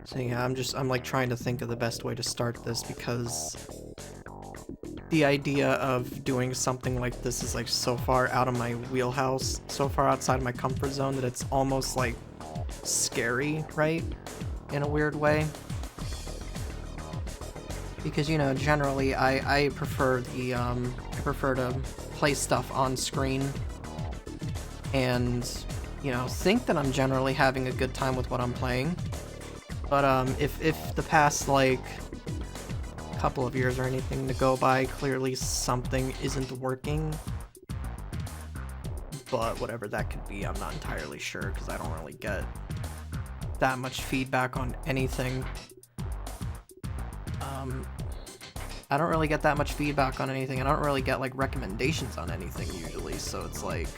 So yeah, I'm like trying to think of the best way to start this because the idea of doing something like this is like so far out of my wheelhouse, so far outside of my comfort zone that it's almost like scary, right? In a weird way. Because, you know, generally I prefer the, I prefer to play stuff on screen and, you know, think that I'm generally having a good time with what I'm playing. But, if the past, like, couple of years or anything to go by, clearly something isn't working. But whatever that could be, I'm not entirely sure, because I don't really get that much feedback on anything. I don't really get that much feedback on anything. I don't really get, like, recommendations on anything, usually, so it's like...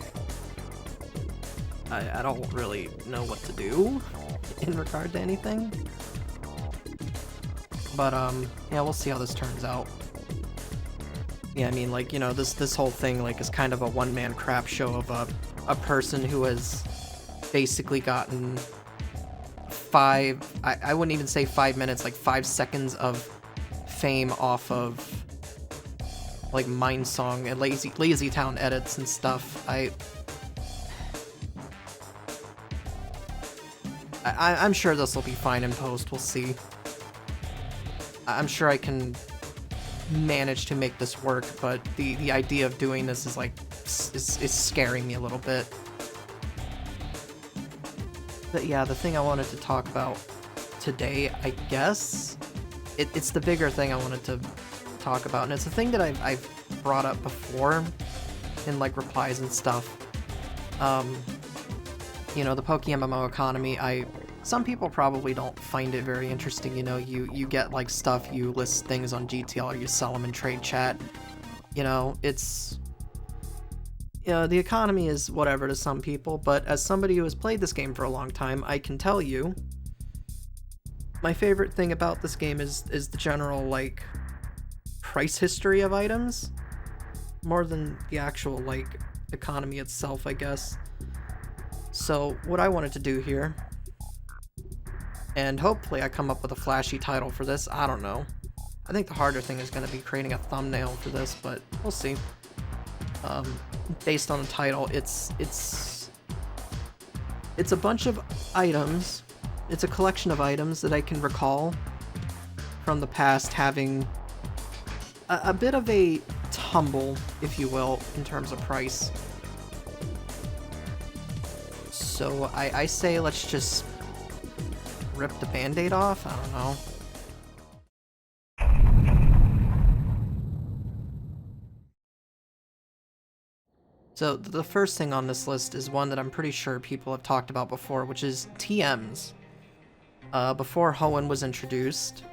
I don't really know what to do in regard to anything. But, yeah, we'll see how this turns out. Yeah, I mean, like, you know, this whole thing, like, is kind of a one-man crap show of a person who has basically gotten I wouldn't even say 5 minutes, like 5 seconds of fame off of, like, Mind Song and Lazy Town edits and stuff. I'm sure this will be fine in post, we'll see. I'm sure I can manage to make this work, but the idea of doing this is like, is scaring me a little bit. But yeah, the thing I wanted to talk about today, I guess, it's the bigger thing I wanted to talk about, and it's a thing that I've brought up before in, like, replies and stuff. You know, the PokeMMO economy, some people probably don't find it very interesting, you know, you get, like, stuff, you list things on GTL, or you sell them in trade chat, you know, it's... You know, the economy is whatever to some people, but as somebody who has played this game for a long time, I can tell you, my favorite thing about this game is the general, like, price history of items, more than the actual, like, economy itself, I guess. So, what I wanted to do here, and hopefully I come up with a flashy title for this, I don't know. I think the harder thing is going to be creating a thumbnail for this, but we'll see. Based on the title, it's a bunch of items, it's a collection of items that I can recall from the past having a bit of a tumble, if you will, in terms of price. So I say let's just rip the band-aid off? I don't know. So the first thing on this list is one that I'm pretty sure people have talked about before, which is TMs. Before Hoenn was introduced,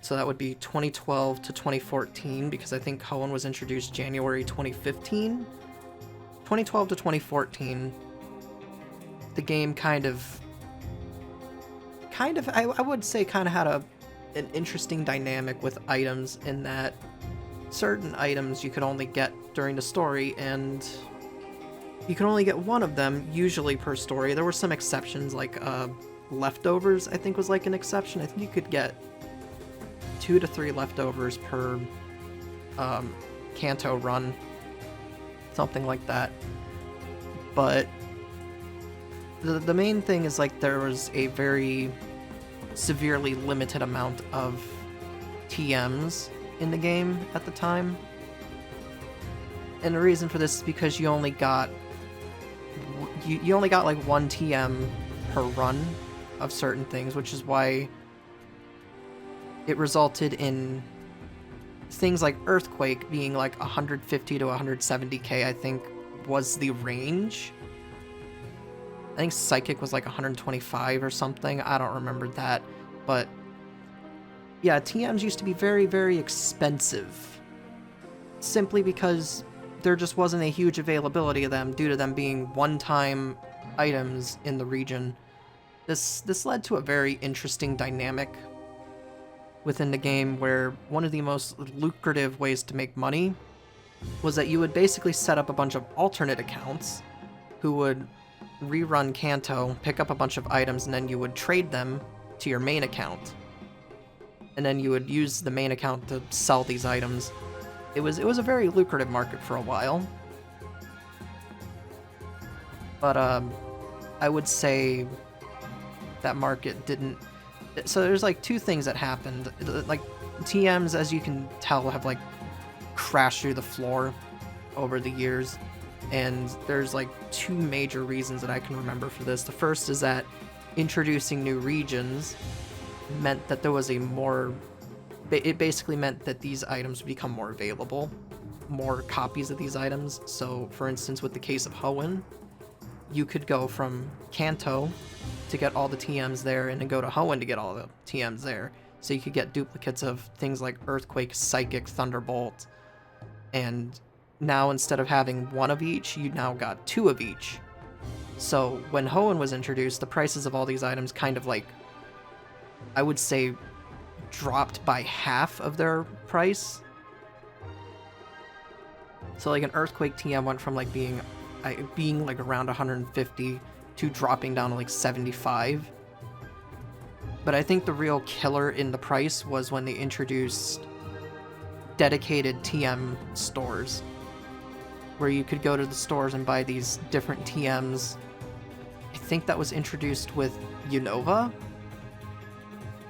so that would be 2012 to 2014, because I think Hoenn was introduced January 2015. 2012 to 2014, the game kind of, I would say kind of had an interesting dynamic with items in that certain items you could only get during the story, and you can only get one of them, usually per story. There were some exceptions, like leftovers, I think was like an exception. I think you could get 2 to 3 leftovers per Kanto run, something like that. But the main thing is, like, there was a very severely limited amount of TMs in the game at the time. And the reason for this is because you only got like 1 TM per run of certain things, which is why it resulted in things like Earthquake being like 150 to 170k, I think was the range. I think Psychic was like 125 or something, I don't remember that, but yeah, TMs used to be very, very expensive, simply because there just wasn't a huge availability of them due to them being one-time items in the region. This led to a very interesting dynamic within the game where one of the most lucrative ways to make money was that you would basically set up a bunch of alternate accounts who would rerun Kanto, pick up a bunch of items, and then you would trade them to your main account. And then you would use the main account to sell these items. It was a very lucrative market for a while. But I would say that market didn't... So there's like two things that happened. Like TMs, as you can tell, have like crashed through the floor over the years. And there's like two major reasons that I can remember for this. The first is that introducing new regions meant that there was a more... It basically meant that these items would become more available, more copies of these items. So, for instance, with the case of Hoenn, you could go from Kanto to get all the TMs there, and then go to Hoenn to get all the TMs there. So you could get duplicates of things like Earthquake, Psychic, Thunderbolt, and now instead of having one of each, you now got two of each. So when Hoenn was introduced, the prices of all these items kind of like, I would say, dropped by half of their price. So like an Earthquake TM went from like being like around 150 to dropping down to like 75. But I think the real killer in the price was when they introduced dedicated TM stores, where you could go to the stores and buy these different TMs. I think that was introduced with Unova.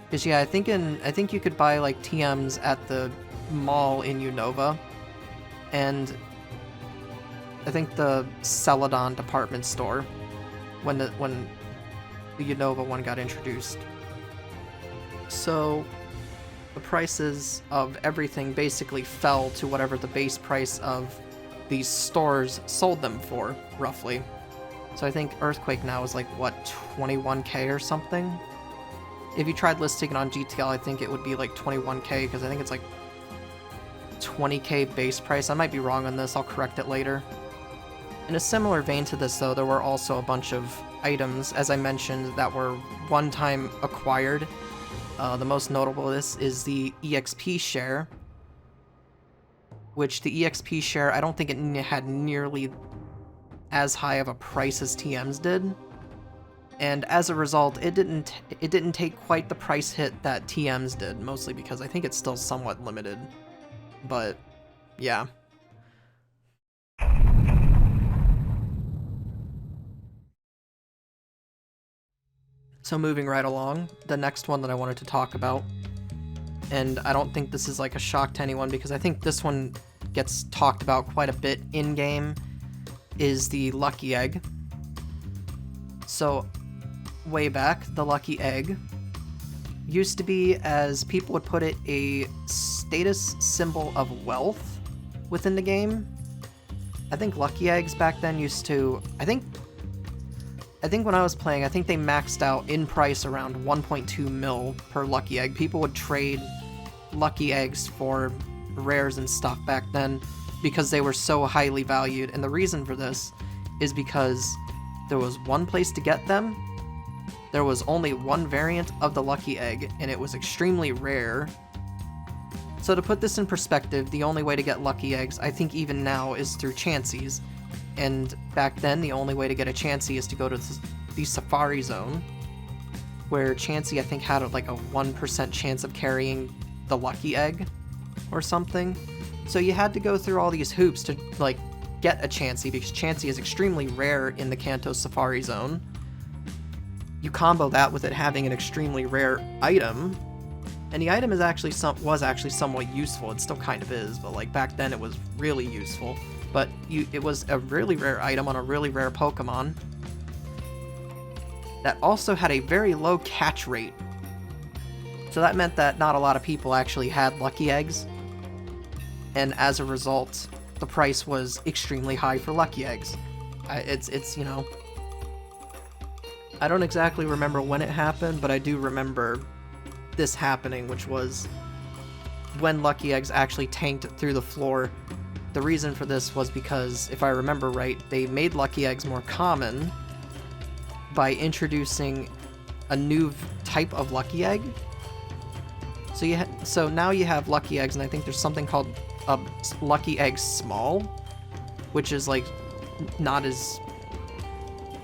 Because yeah, I think you could buy like TMs at the mall in Unova, and I think the Celadon department store when the Unova one got introduced. So the prices of everything basically fell to whatever the base price of these stores sold them for, roughly. So I think Earthquake now is like, what, 21k or something? If you tried listing it on GTL, I think it would be like 21k, because I think it's like 20k base price. I might be wrong on this, I'll correct it later. In a similar vein to this, though, there were also a bunch of items, as I mentioned, that were one-time acquired. The most notable of this is the EXP share, which the EXP share, I don't think it had nearly as high of a price as TMs did. And as a result, it didn't take quite the price hit that TMs did, mostly because I think it's still somewhat limited. But, yeah. So moving right along, the next one that I wanted to talk about, and I don't think this is like a shock to anyone because I think this one gets talked about quite a bit in-game, is the Lucky Egg. So, way back, the Lucky Egg used to be, as people would put it, a status symbol of wealth within the game. I think Lucky Eggs back then used to... I think when I was playing, I think they maxed out in price around 1.2 mil per Lucky Egg. People would trade Lucky Eggs for rares and stuff back then because they were so highly valued. And the reason for this is because there was one place to get them, there was only one variant of the Lucky Egg, and it was extremely rare. So to put this in perspective, the only way to get Lucky Eggs, I think even now, is through Chanseys. And back then, the only way to get a Chansey is to go to the Safari Zone, where Chansey, I think, had like a 1% chance of carrying the Lucky Egg or something. So you had to go through all these hoops to like get a Chansey, because Chansey is extremely rare in the Kanto Safari Zone. You combo that with it having an extremely rare item, and the item is actually was actually somewhat useful. It still kind of is, but like back then it was really useful. But it was a really rare item on a really rare Pokemon that also had a very low catch rate. So that meant that not a lot of people actually had Lucky Eggs, and as a result, the price was extremely high for Lucky Eggs. It's you know, I don't exactly remember when it happened, but I do remember this happening, which was when Lucky Eggs actually tanked through the floor. The reason for this was because, if I remember right, they made Lucky Eggs more common by introducing a new type of Lucky Egg. So now you have Lucky Eggs, and I think there's something called Lucky Egg Small, which is like not as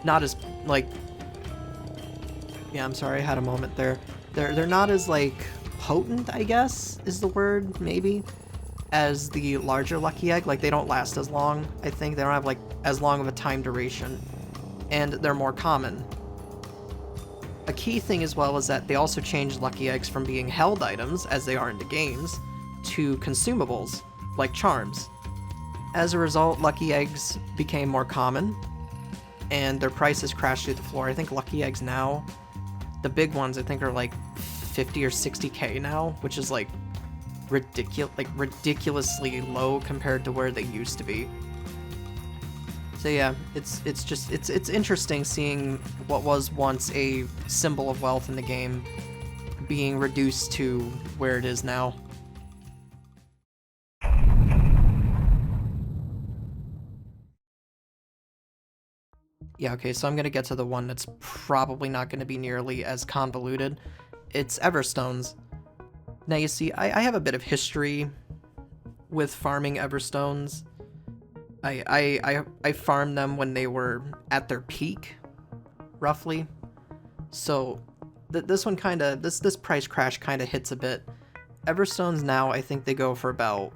not as, like... Yeah, I'm sorry, I had a moment there. They're not as, like, potent, I guess, is the word, maybe, as the larger Lucky Egg. Like, they don't last as long, I think. They don't have, like, as long of a time duration. And they're more common. A key thing as well is that they also changed Lucky Eggs from being held items, as they are in the games, to consumables, like charms. As a result, Lucky Eggs became more common, and their prices crashed through the floor. I think Lucky Eggs now, the big ones, I think are like 50 or 60k now, which is like ridiculously low compared to where they used to be. So yeah, it's interesting seeing what was once a symbol of wealth in the game being reduced to where it is now. Yeah, okay, so I'm gonna get to the one that's probably not gonna be nearly as convoluted. It's Everstones. Now you see, I have a bit of history with farming Everstones. I farmed them when they were at their peak, roughly. So this one kinda, this price crash kinda hits a bit. Everstones now, I think they go for about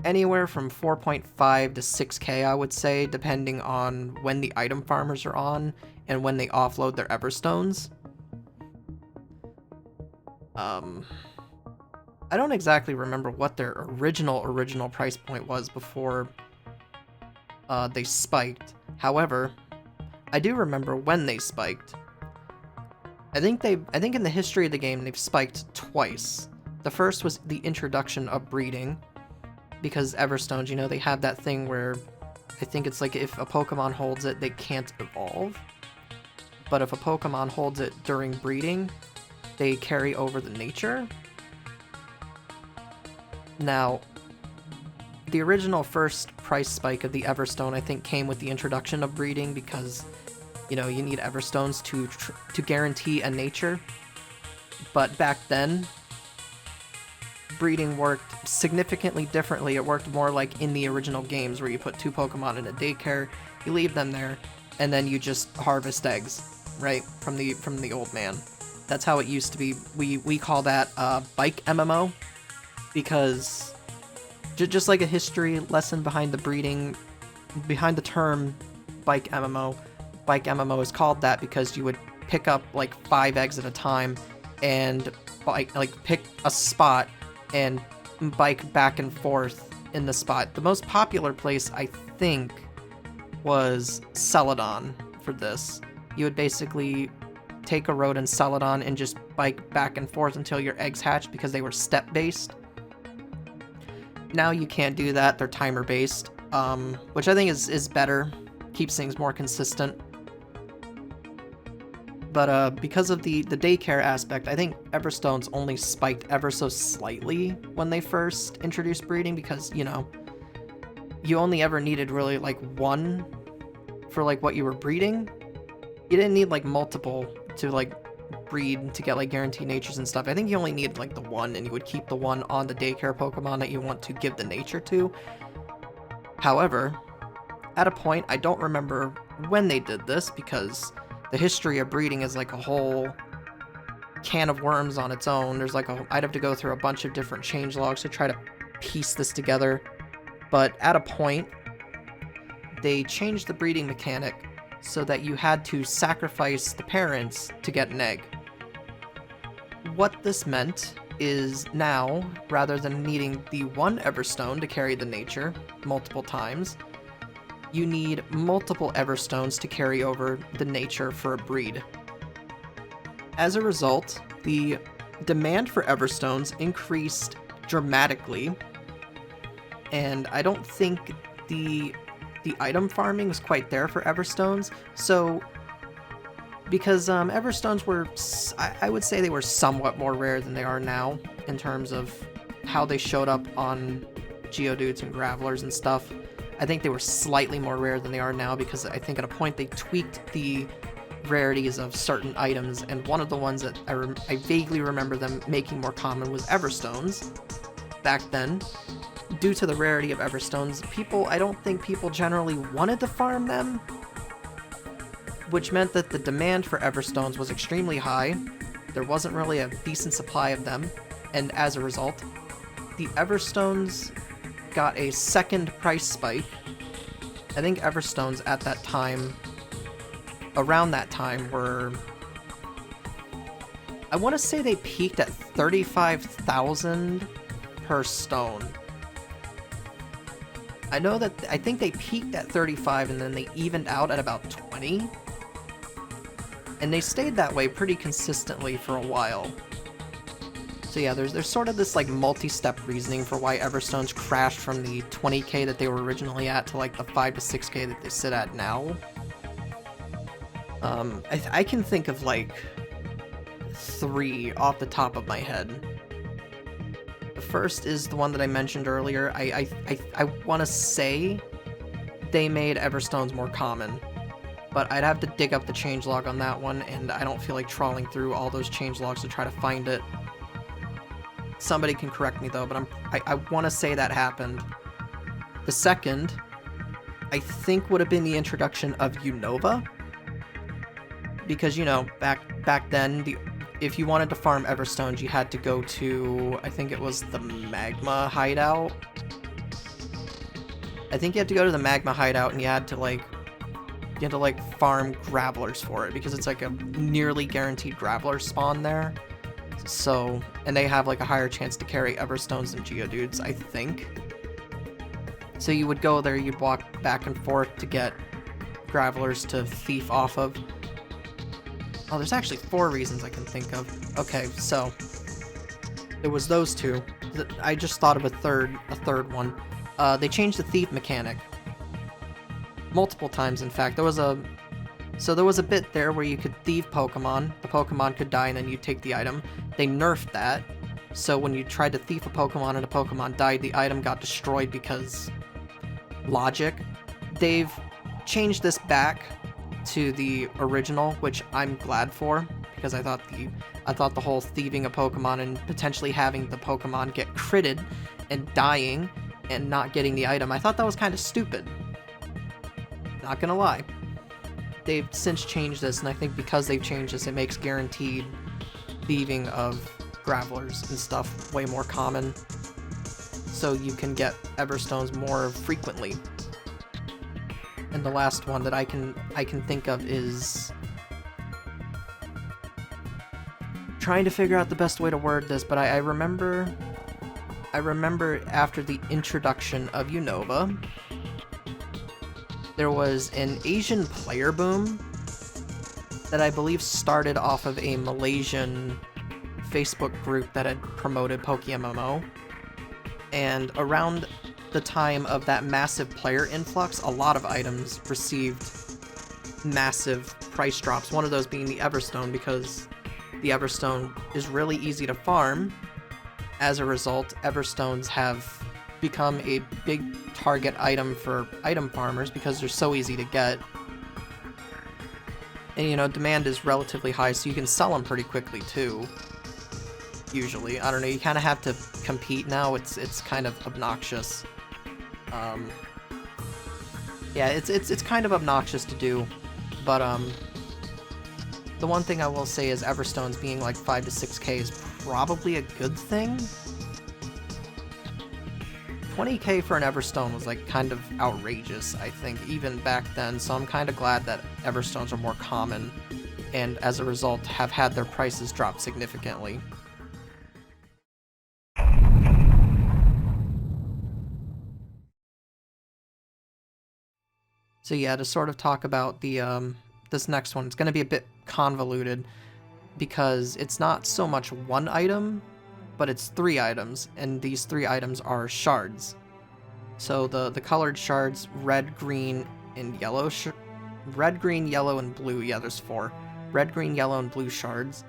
anywhere from 4.5 to 6k, I would say, depending on when the item farmers are on and when they offload their Everstones. I don't exactly remember what their original price point was before they spiked. However, I do remember when they spiked. I think in the history of the game they've spiked twice. The first was the introduction of breeding, because Everstones, you know, they have that thing where I think it's like if a Pokemon holds it, they can't evolve. But if a Pokemon holds it during breeding, they carry over the nature. Now, the original first price spike of the Everstone, I think, came with the introduction of breeding because, you know, you need Everstones to guarantee a nature. But back then, breeding worked significantly differently. It worked more like in the original games where you put two Pokemon in a daycare, you leave them there, and then you just harvest eggs, right, from the old man. That's how it used to be. We call that Bike MMO, because just like a history lesson behind the breeding, behind the term Bike MMO is called that because you would pick up like 5 eggs at a time and pick a spot and bike back and forth in the spot. The most popular place, I think, was Celadon for this. You would basically take a road in Celadon and just bike back and forth until your eggs hatched because they were step-based. Now you can't do that, they're timer-based, which I think is better, keeps things more consistent. But because of the daycare aspect, I think Everstones only spiked ever so slightly when they first introduced breeding because, you know, you only ever needed really like one for like what you were breeding. You didn't need like multiple to like breed to get like guaranteed natures and stuff. I think you only needed like the one, and you would keep the one on the daycare Pokemon that you want to give the nature to. However, at a point, I don't remember when they did this because the history of breeding is like a whole can of worms on its own. There's like I'd have to go through a bunch of different changelogs to try to piece this together. But at a point, they changed the breeding mechanic so that you had to sacrifice the parents to get an egg. What this meant is now, rather than needing the one Everstone to carry the nature multiple times, you need multiple Everstones to carry over the nature for a breed. As a result, the demand for Everstones increased dramatically, and I don't think the item farming was quite there for Everstones. So, because Everstones were, I would say they were somewhat more rare than they are now in terms of how they showed up on Geodudes and Gravelers and stuff. I think they were slightly more rare than they are now because I think at a point they tweaked the rarities of certain items, and one of the ones that I vaguely remember them making more common was Everstones back then. Due to the rarity of Everstones, I don't think people generally wanted to farm them. which meant that the demand for Everstones was extremely high. There wasn't really a decent supply of them, and as a result, the Everstones got a second price spike. I think Everstones at that time, around that time, were... I want to say they peaked at 35,000 per stone. I think they peaked at 35 and then they evened out at about 20. And they stayed that way pretty consistently for a while. So yeah, there's sort of this like multi-step reasoning for why Everstones crashed from the 20k that they were originally at to like the 5 to 6k that they sit at now. I can think of like 3 off the top of my head. The first is the one that I mentioned earlier. I want to say they made Everstones more common, but I'd have to dig up the changelog on that one, and I don't feel like trawling through all those changelogs to try to find it. Somebody can correct me though, but I want to say that happened. The second, I think, would have been the introduction of Unova, because, you know, back then, if you wanted to farm Everstones, you had to go to, I think it was the Magma Hideout. I think you had to go to the Magma Hideout, and you had to farm Gravelers for it, because it's like a nearly guaranteed Graveler spawn there. So, and they have like a higher chance to carry Everstones than Geodudes, I think. So you would go there, you'd walk back and forth to get Gravelers to thief off of. Oh, there's actually 4 reasons I can think of. Okay, so it was those 2. I just thought of a third one. They changed the thief mechanic multiple times. In fact, there was a bit there where you could thieve Pokemon. The Pokemon could die, and then you take the item. They nerfed that, so when you tried to thief a Pokemon and a Pokemon died, the item got destroyed because logic. They've changed this back to the original, which I'm glad for, because I thought the whole thieving a Pokemon and potentially having the Pokemon get critted and dying and not getting the item, I thought that was kind of stupid. Not gonna lie. They've since changed this, and I think because they've changed this, it makes guaranteed thieving of Gravelers and stuff way more common, so you can get Everstones more frequently. And the last one that I can think of is trying to figure out the best way to word this, but I remember after the introduction of Unova, there was an Asian player boom that I believe started off of a Malaysian Facebook group that had promoted PokeMMO, and around the time of that massive player influx, a lot of items received massive price drops, one of those being the Everstone, because the Everstone is really easy to farm. As a result, Everstones have become a big target item for item farmers because they're so easy to get. And, you know, demand is relatively high, so you can sell them pretty quickly too. Usually. I don't know, you kind of have to compete now. It's kind of obnoxious. Yeah, it's kind of obnoxious to do, but the one thing I will say is Everstones being like 5 to 6k is probably a good thing. 20k for an Everstone was like kind of outrageous, I think, even back then, so I'm kind of glad that Everstones are more common, and as a result have had their prices drop significantly. So yeah, to sort of talk about the this next one, it's going to be a bit convoluted because it's not so much one item, but it's 3 items, and these 3 items are shards. So the colored shards, red, green, and yellow. Red, green, yellow, and blue. Yeah, there's 4. Red, green, yellow, and blue shards.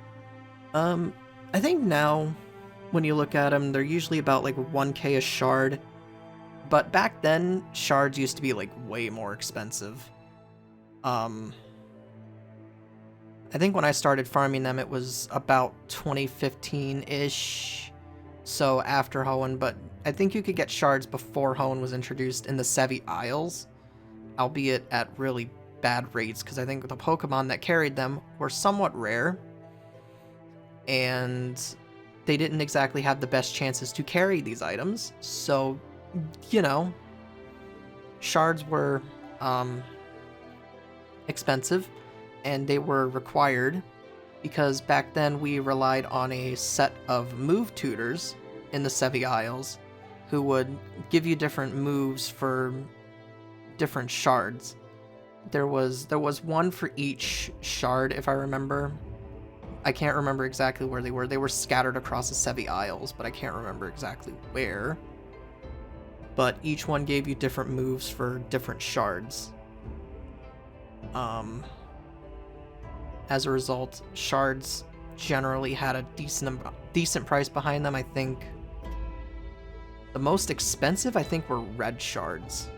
I think now, when you look at them, they're usually about like 1k a shard. But back then, shards used to be like way more expensive. I think when I started farming them, it was about 2015-ish. So after Hoenn, but I think you could get shards before Hoenn was introduced in the Sevi Isles, albeit at really bad rates, because I think the Pokemon that carried them were somewhat rare, and they didn't exactly have the best chances to carry these items. So, you know, shards were expensive, and they were required, because back then we relied on a set of move tutors in the Sevi Isles who would give you different moves for different shards. There was one for each shard, if I remember. I can't remember exactly where they were. They were scattered across the Sevi Isles, but I can't remember exactly where. But each one gave you different moves for different shards. As a result, shards generally had a decent price behind them. I think the most expensive, were red shards.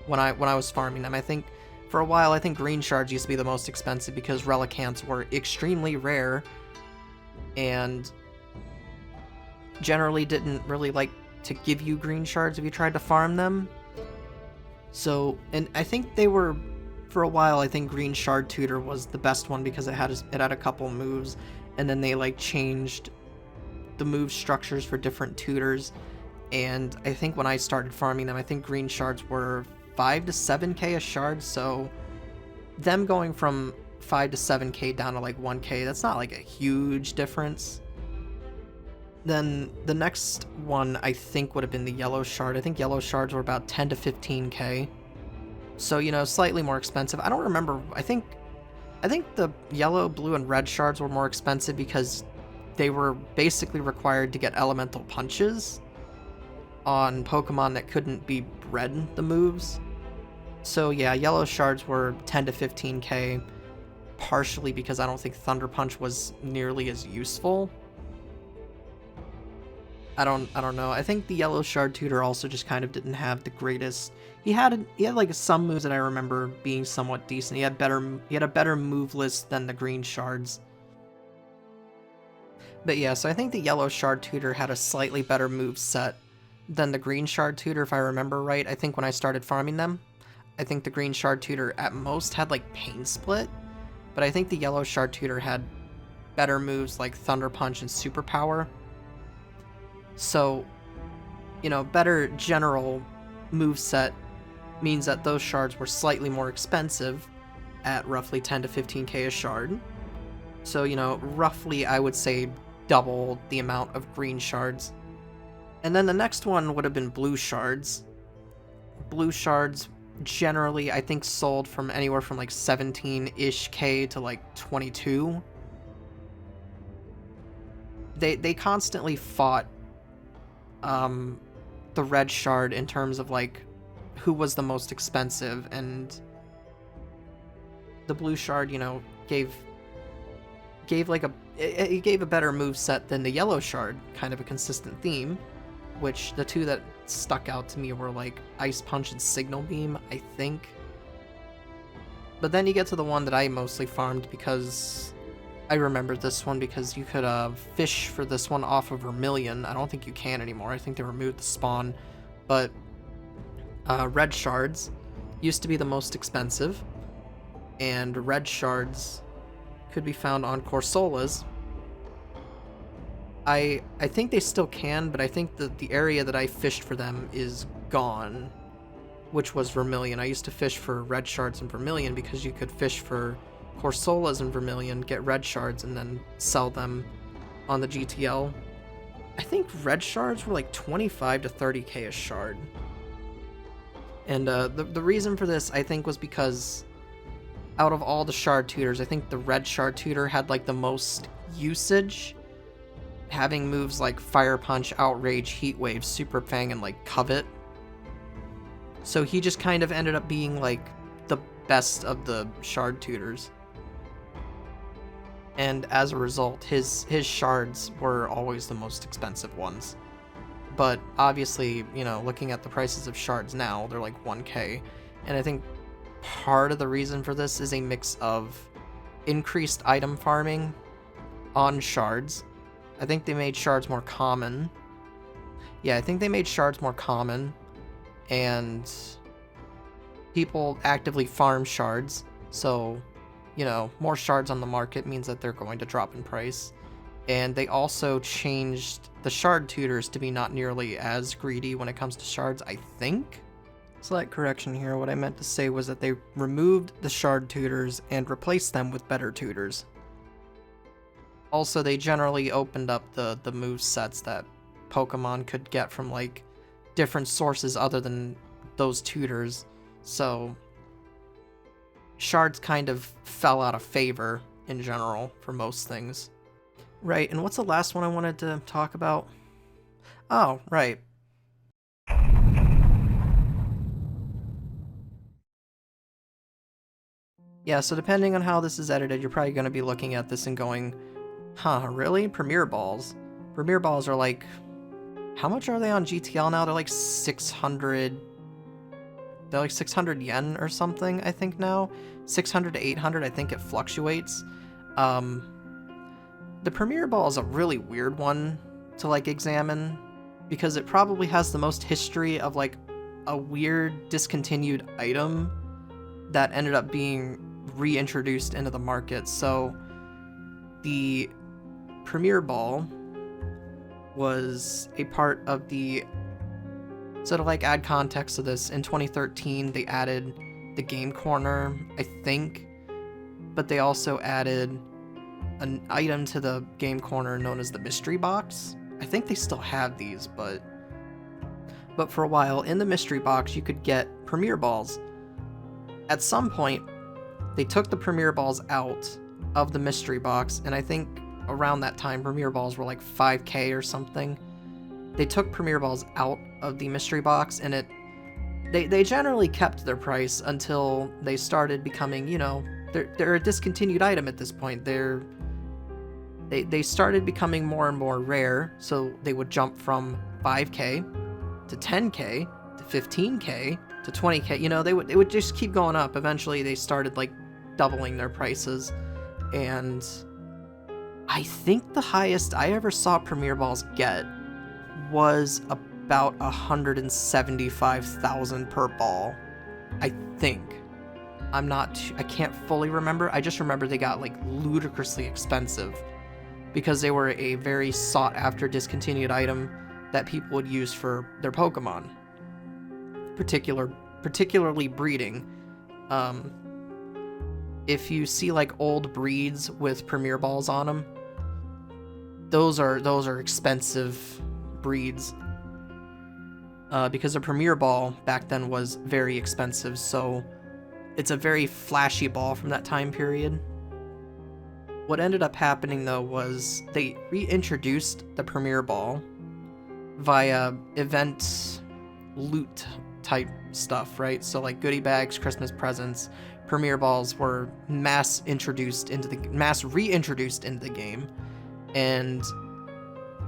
When I was farming them, I think for a while, I think green shards used to be the most expensive because Relicants were extremely rare and generally didn't really like to give you green shards if you tried to farm them. So, and I think they were, for a while, I think Green Shard Tutor was the best one because it had a couple moves, and then they like changed the move structures for different tutors. And I think when I started farming them, I think green shards were 5 to 7k a shard, so them going from 5 to 7k down to like 1k, that's not like a huge difference. Then the next one I think would have been the yellow shard. I think yellow shards were about 10 to 15k. So, you know, slightly more expensive. I don't remember. I think the yellow, blue, and red shards were more expensive because they were basically required to get elemental punches on Pokemon that couldn't be bred the moves. So yeah, yellow shards were 10 to 15k, partially because I don't think Thunder Punch was nearly as useful. I don't know. I think the yellow shard tutor also just kind of didn't have the greatest. He had like some moves that I remember being somewhat decent. He had a better move list than the green shards. But yeah, so I think the yellow shard tutor had a slightly better move set than the green shard tutor, if I remember right. I think when I started farming them, I think the green shard tutor at most had like Pain Split, but I think the yellow shard tutor had better moves like Thunder Punch and Superpower. So, you know, better general move set means that those shards were slightly more expensive at roughly 10 to 15k a shard. So, you know, roughly I would say double the amount of green shards. And then the next one would have been blue shards. Blue shards generally, I think, sold from anywhere from like 17-ish k to like 22. They constantly fought the red shard in terms of like who was the most expensive, and the blue shard, you know, gave like it gave a better move set than the yellow shard, kind of a consistent theme, which the two that stuck out to me were like Ice Punch and Signal Beam, I think. But then you get to the one that I mostly farmed because I remember this one because you could fish for this one off of Vermilion. I don't think you can anymore. I think they removed the spawn. But red shards used to be the most expensive, and red shards could be found on Corsolas. I think they still can, but I think that the area that I fished for them is gone, which was Vermilion. I used to fish for red shards in Vermilion because you could fish for Corsolas in Vermilion, get red shards, and then sell them on the GTL. I think red shards were like 25 to 30k a shard. And the reason for this, I think, was because out of all the shard tutors, I think the red shard tutor had like the most usage, having moves like Fire Punch, Outrage, Heat Wave, Super Fang, and like Covet. So he just kind of ended up being like the best of the shard tutors. And as a result, his shards were always the most expensive ones. But obviously, you know, looking at the prices of shards now, they're like 1k. And I think part of the reason for this is a mix of increased item farming on shards. I think they made shards more common. Yeah, I think they made shards more common. And people actively farm shards, so, you know, more shards on the market means that they're going to drop in price. And they also changed the shard tutors to be not nearly as greedy when it comes to shards, I think. Slight correction here, what I meant to say was that they removed the shard tutors and replaced them with better tutors. Also, they generally opened up the move sets that Pokemon could get from, like, different sources other than those tutors, so shards kind of fell out of favor in general for most things. Right, and what's the last one I wanted to talk about? Oh, right. Yeah, so depending on how this is edited, you're probably going to be looking at this and going, huh, really? Premier Balls? Premier Balls are like, how much are they on GTL now? They're like 600... They're like 600 yen or something, I think now. 600 to 800, I think it fluctuates. The Premier Ball is a really weird one to, like, examine, because it probably has the most history of, like, a weird discontinued item that ended up being reintroduced into the market. So the Premier Ball was a part of the... So to, like, add context to this, in 2013 they added the Game Corner, I think, but they also added an item to the Game Corner known as the Mystery Box. I think they still have these, but for a while, in the Mystery Box, you could get Premier Balls. At some point, they took the Premier Balls out of the Mystery Box, and I think around that time, Premier Balls were like 5k or something. They took Premier Balls out of the Mystery Box, and they generally kept their price until they started becoming, you know, they're a discontinued item at this point. They started becoming more and more rare, so they would jump from 5k to 10k to 15k to 20k. You know, they would just keep going up. Eventually, they started, like, doubling their prices, and I think the highest I ever saw Premier Balls get was about 175,000 per ball, I think. I can't fully remember. I just remember they got, like, ludicrously expensive because they were a very sought-after discontinued item that people would use for their Pokemon. Particularly breeding. If you see, like, old breeds with Premier Balls on them, those are expensive breeds. Because a Premier Ball back then was very expensive, so it's a very flashy ball from that time period. What ended up happening, though, was they reintroduced the Premier Ball via event loot type stuff, right? So, like, goodie bags, Christmas presents. Premier Balls were mass reintroduced into the game, and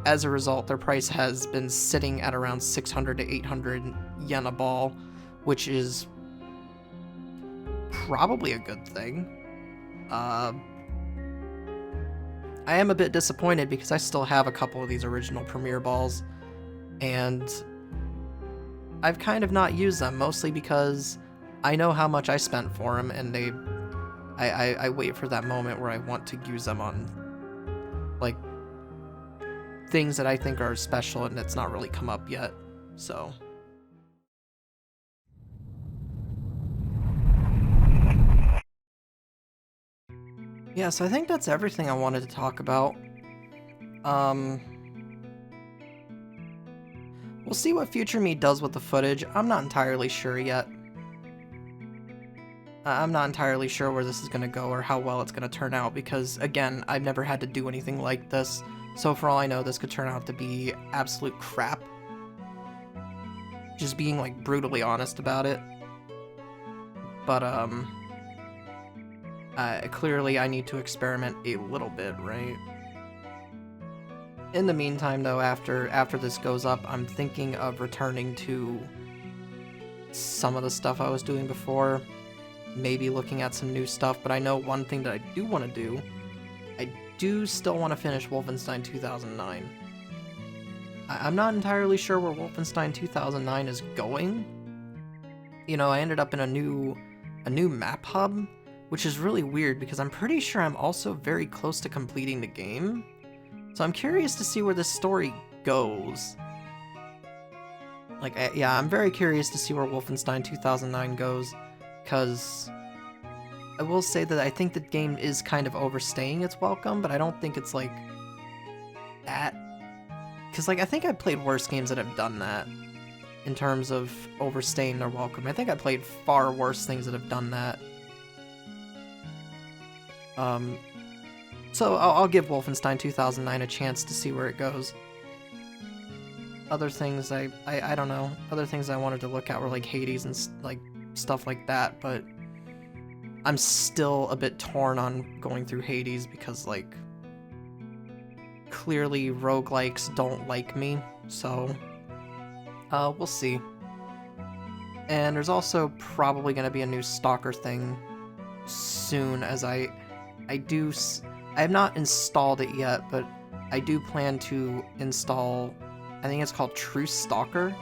as a result, their price has been sitting at around 600 to 800 yen a ball, which is probably a good thing. I am a bit disappointed because I still have a couple of these original Premier Balls, and I've kind of not used them, mostly because I know how much I spent for them, and I wait for that moment where I want to use them on, like, things that I think are special, and it's not really come up yet, so... Yeah, so I think that's everything I wanted to talk about. We'll see what Future Me does with the footage. I'm not entirely sure yet. I'm not entirely sure where this is going to go or how well it's going to turn out because, again, I've never had to do anything like this. So for all I know, this could turn out to be absolute crap. Just being, like, brutally honest about it. But, clearly I need to experiment a little bit, right? In the meantime, though, after this goes up, I'm thinking of returning to some of the stuff I was doing before. Maybe looking at some new stuff, but I know one thing that I do want to do. I do still want to finish Wolfenstein 2009. I'm not entirely sure where Wolfenstein 2009 is going. you know, I ended up in a new map hub, which is really weird because I'm pretty sure I'm also very close to completing the game. So I'm curious to see where this story goes. Like, yeah, I'm very curious to see where Wolfenstein 2009 goes, because I will say that I think the game is kind of overstaying its welcome, but I don't think it's, like, that. Because, like, I think I played worse games that have done that, in terms of overstaying their welcome. I think I played far worse things that have done that. So I'll give Wolfenstein 2009 a chance to see where it goes. Other things I don't know. Other things I wanted to look at were like Hades and like stuff like that, but I'm still a bit torn on going through Hades because like clearly roguelikes don't like me, so we'll see. And there's also probably going to be a new Stalker thing soon, as I have not installed it yet, but I do plan to install, I think it's called True Stalker.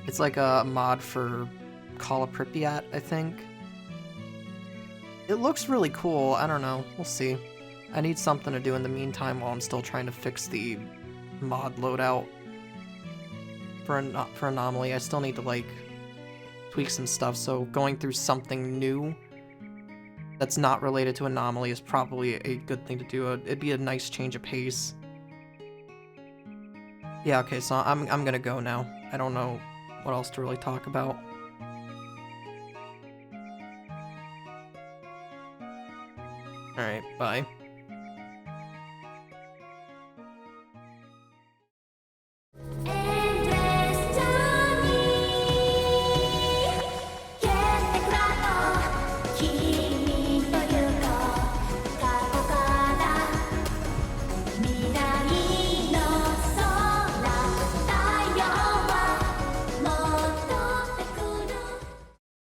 It's like a mod for Call of Pripyat, I think. It looks really cool, I don't know, we'll see. I need something to do in the meantime while I'm still trying to fix the mod loadout for Anomaly. I still need to like tweak some stuff, so going through something new that's not related to Anomaly is probably a good thing to do. It'd be a nice change of pace. Yeah, okay, so I'm gonna go now. I don't know what else to really talk about. Alright, bye.